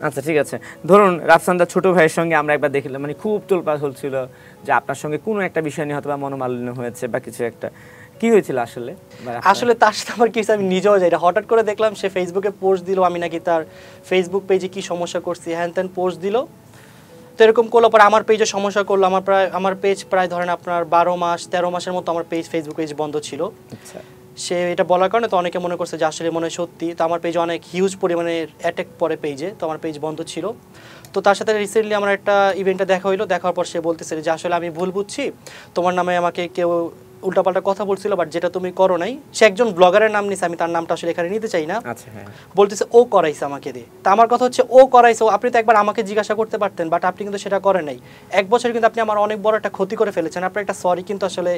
আচ্ছা ঠিক আছে, ধরুন রাফসানদার ছোট ভাইয়ের সঙ্গে আমরা একবার দেখলাম, মানে খুব তোলপাড় হচ্ছিল যে আপনার সঙ্গে কোনো একটা বিষয় নিয়ে হয়তো বা মনোমালিন্য হয়েছে বা কিছু একটা, কি হয়েছিল আসলে? আসলে তার সাথে আমার কিছু আমি নিজেও যাই, হঠাৎ করে দেখলাম সে ফেসবুকে পোস্ট দিল, আমি নাকি তার ফেসবুক পেজে কি সমস্যা করছি হ্যান ত্যান পোস্ট দিল। তো এরকম করলো পরে আমার পেজে সমস্যা করলো, আমার পেজ প্রায় ধরেন আপনার 13 মাসের মতো আমার ফেসবুক পেজ বন্ধ ছিল। আচ্ছা, সে এটা বলার কারণে তো অনেকে মনে করছে যে আসলে মনে হয় সত্যি। তো আমার পেজে অনেক হিউজ পরিমাণে অ্যাটাক পরে পেজে, তো আমার পেজ বন্ধ ছিল। তো তার সাথে রিসেন্টলি আমার একটা ইভেন্টে দেখা হইলো, দেখার পর সে বলতেছে যে আসলে আমি ভুল বুঝছি, তোমার নামে আমাকে কেউ উল্টাপাল্টা কথা বলছিল, বাট যেটা তুমি করো নাই। সে একজন ব্লগারের নাম নিছে, আমি তার নামটা আসলে এখানে নিতে চাই না। আচ্ছা হ্যাঁ, বলতেছে ও করাইছে আমাকে দিয়ে। তা আমার কথা হচ্ছে ও করাইছে, আপনি তো একবার আমাকে জিজ্ঞাসা করতে পারতেন, বাট আপনি কিন্তু সেটা করেন নাই। 1 বছর কিন্তু আপনি আমার অনেক বড় একটা ক্ষতি করে ফেলেছেন, আপনার একটা সরি কিন্তু আসলে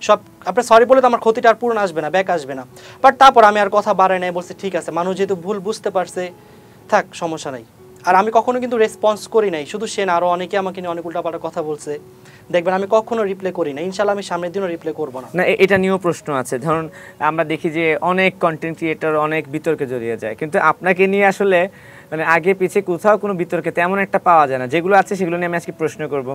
সব আপনার সরি বলে তো আমার ক্ষতিটা আর পূরণ আসবে না, ব্যাক আসবে না। বাট তারপর আমি আর কথা বাড়াই নাই, বলছি ঠিক আছে, মানুষ যেহেতু ভুল বুঝতে পারছে থাক, সমস্যা নাই। আর আমি কখনো কিন্তু রেসপন্স করি নাই, শুধু সে না, আরও অনেকে আমাকে নিয়ে অনেক উল্টাপাল্টা কথা বলছে, দেখবেন আমি কখনো রিপ্লাই করি না। ইনশাল্লাহ আমি সামনের দিনও রিপ্লাই করবো না। না এটা নিয়েও প্রশ্ন আছে, ধরুন আমরা দেখি যে অনেক কন্টেন্ট ক্রিয়েটর অনেক বিতর্কে জড়িয়ে যায়, কিন্তু আপনাকে নিয়ে আসলে মানে আগে পিছে কোথাও কোনো বিতর্কে তেমন একটা পাওয়া যায় না। যেগুলো আছে সেগুলো নিয়ে আমি আজকে প্রশ্ন করব,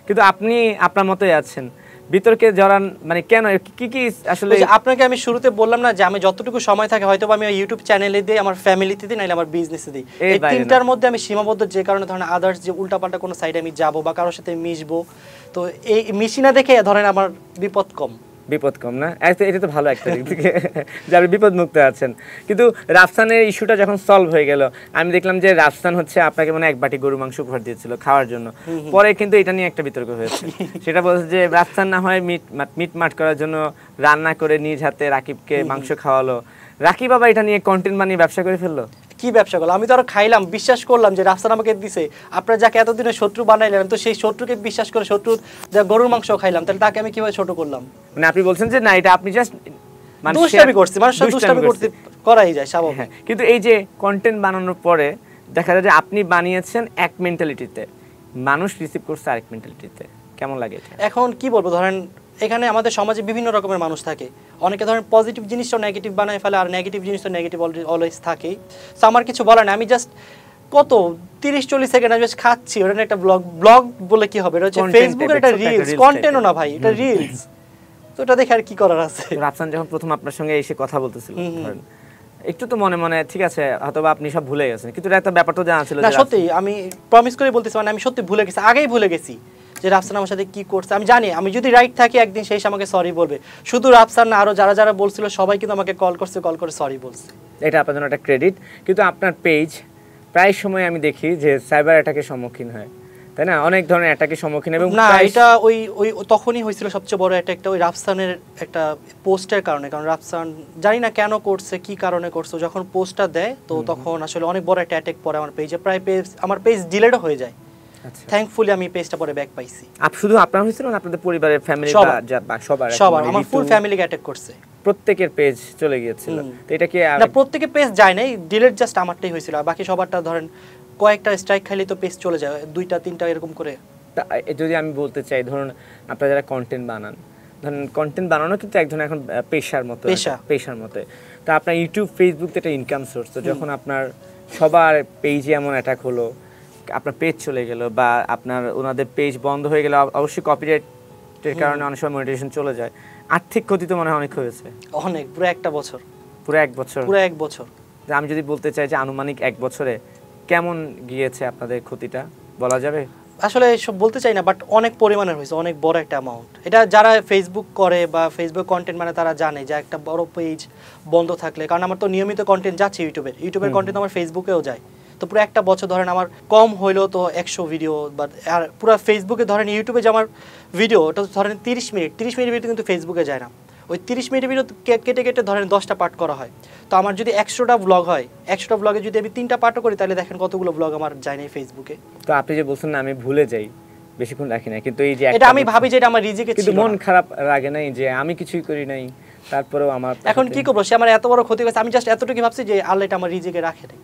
কিন্তু আপনি আপনার মতোই আছেন, বিতর্কে জড়ান মানে কেন, কি কি আসলে? আপনাকে আমি শুরুতে বললাম না যে আমি যতটুকু সময় থাকে হয়তো আমি ইউটিউব চ্যানেলে দিই, আমার ফ্যামিলিতে দিই, নাইলে আমার বিজনেসে দিই। এই তিনটার মধ্যে আমি সীমাবদ্ধ, যে কারণে ধরেন আদার্স যে উল্টাপাল্টা কোনো সাইডে আমি যাবো বা কারোর সাথে মিশবো, তো এই মিশি না দেখে ধরেন আমার বিপদ কম। বিপদ কম না, এটা তো ভালো একটা দিক থেকে যে আপনি বিপদ মুক্ত আছেন। কিন্তু রাফসানের ইস্যুটা যখন সলভ হয়ে গেল, আমি দেখলাম যে রাফসান হচ্ছে আপনাকে মানে এক বাটি গরু মাংস উপহার দিয়েছিল খাওয়ার জন্য, পরে কিন্তু এটা নিয়ে একটা বিতর্ক হয়েছে। সেটা বলছে যে রাফসান না হয় মিট মাট করার জন্য রান্না করে নিজ হাতে রাকিবকে মাংস খাওয়ালো, রাকিব বাবা এটা নিয়ে কন্টেন্ট বানিয়ে ব্যবসা করে ফেললো। কি ব্যবসা করলো? আমি তো আরো খাইলাম, বিশ্বাস করলাম যে রাফসান আমাকে দিছে, আপনারা যাকে এতদিনে শত্রু বানাইলেন, তো সেই শত্রুকে বিশ্বাস করে শত্রু গরুর মাংস খাইলাম, তাহলে তাকে আমি কিভাবে ছোট করলাম? মানে আপনি বলছেন যে না, এটা আপনি জাস্ট দুষ্টামি করছি, মানুষ দুষ্টামি করতে করাই যায় স্বাভাবিক। হ্যাঁ, কিন্তু এই যে কন্টেন্ট বানানোর পরে দেখা যায় যে আপনি বানিয়েছেন এক মেন্টালিটিতে, মানুষ রিসিভ করছে আরেক মেন্টালিটিতে, কেমন লাগে এটা? এখন কি বলবো, ধরেন এখানে আমাদের সমাজে বিভিন্ন রকমের মানুষ থাকে, অনেকে ধরেন পজিটিভ জিনিসটাও নেগেটিভ বানায় ফেলে, আর নেগেটিভ জিনিসটা নেগেটিভ অলওয়েজ থাকেই। তো আমার কিছু বলার না, আমি জাস্ট কত 30-40 সেকেন্ড আমি জাস্ট খাচ্ছি, ওটা একটা ব্লগ বলে কি হবে, এটা হচ্ছে ফেসবুকের একটা রিলস, কন্টেন্টও না ভাই, এটা রিলস। তো এটা দেখে আর কি করার আছে? রাফসান যখন প্রথম আপনার সঙ্গে এসে কথা বলতেছিল, ধরেন একটু তো মনে মনে ঠিক আছে হয়তো আপনি সব ভুলে গেছেন, কিন্তু একটা ব্যাপার তো জানা ছিল না, সত্যি আমি প্রমিস করে বলতেছি, মানে আমি সত্যি ভুলে গেছি, আগেই ভুলে গেছি যে রাফসান আমার সাথে কি করছে। আমি জানি আমি যদি রাইট থাকি একদিন সেই আমাকে সরি বলবে, শুধু রাফসান না, আরো যারা যারা বলছিল সবাই কিন্তু আমাকে কল করে সরি বলছে, এটা আপনার জন্য একটা ক্রেডিট। কিন্তু আপনার পেজ প্রায় সময় আমি দেখি যে সাইবার অ্যাটাকের সম্মুখীন হয়, তাই না? অনেক ধরনের অ্যাটাকের সম্মুখীন, এবং না এটা ওই তখনই হয়েছিল সবচেয়ে বড় অ্যাটাকটা ওই রাফসানের একটা পোস্টের কারণে। কারণ রাফসান জানি না কেন করছে, কি কারণে করছে, যখন পোস্টটা দেয় তো তখন আসলে অনেক বড় একটা অ্যাটাক পড়ে আমার পেজে, প্রায় আমার পেজ ডিলিটও হয়ে যায়। থ্যাঙ্কফুলি আমি পেজটা পরে ব্যাক পাইছি। শুধু আপনার হয়েছিল না, আপনাদের পরিবারের ফ্যামিলি বা সবার আমার ফুল ফ্যামিলিকে অ্যাটাক করছে, প্রত্যেকের পেজ চলে গিয়েছিল। তো এটা কি না, প্রত্যেকের পেজ যায় নাই, ডিলিট জাস্ট আমারটাই হয়েছিল, আর বাকি সবারটা ধরেন কয়েকটা স্ট্রাইক খাইলে তো পেজ চলে যায়, 2টা-3টা এরকম করে। যদি আমি বলতে চাই, ধরুন আপনারা যারা কন্টেন্ট বানান, ধরুন কন্টেন্ট বানানো কিন্তু এক ধরনের এখন পেশার মতো। তো আপনার ইউটিউব ফেসবুক তো একটা ইনকাম সোর্স, তো যখন আপনার সবার পেজে এমন অ্যাটাক হলো, আপনার পেজ চলে গেল বা আপনার ওনাদের পেজ বন্ধ হয়ে গেল, অবশ্যই কপিরাইটের কারণে অনেক সময় মনিটাইজেশন চলে যায়, আর্থিক ক্ষতি তো মনে হয় অনেক হয়েছে। অনেক, পুরো 1 বছর। পুরো এক বছর। আমি যদি বলতে চাই যে আনুমানিক 1 বছরে কেমন গিয়েছে আপনাদের ক্ষতিটা, বলা যাবে? আসলে সব বলতে চাই না, বাট অনেক পরিমাণের হয়েছে, অনেক বড় একটা অ্যামাউন্ট। এটা যারা ফেসবুক করে বা ফেসবুক কন্টেন্ট মানে তারা জানে যে একটা বড় পেজ বন্ধ থাকলে, কারণ আমার তো নিয়মিত কন্টেন্ট যাচ্ছে ইউটিউবের কন্টেন্ট আমার ফেসবুকেও যায়, তো পুরো একটা বছর ধরেন আমার কম হইলেও তো 100 ভিডিও, বা আর পুরো ফেসবুকে ধরেন ইউটিউবে যে আমার ভিডিও ওটা ধরেন 30 মিনিট ভিডিও কিন্তু ফেসবুকে যায় না, ওই 30 মিনিটের ভিডিও কেটে কেটে ধরেন 10টা পার্ট করা হয়। তো আমার যদি 100টা ব্লগ হয়, 100টা ব্লগে যদি আমি 3টা পার্টও করি, তাহলে দেখেন কতগুলো ব্লগ আমার যায় না ফেসবুকে। তো আপনি যে বলছেন না আমি ভুলে যাই, বেশিক্ষণ রাখি না, কিন্তু এই যে এটা আমি ভাবি যে এটা আমার রিজিকে ছিল, কিন্তু মন খারাপ লাগে নাই যে আমি কিছুই করি নাই, তারপরেও আমার এখন কি করবো, সে আমার এত বড় ক্ষতি করেছে, আমি জাস্ট এতটুকু ভাবছি যে আল্লাহ এটা আমার রিজিকে রাখে নাই।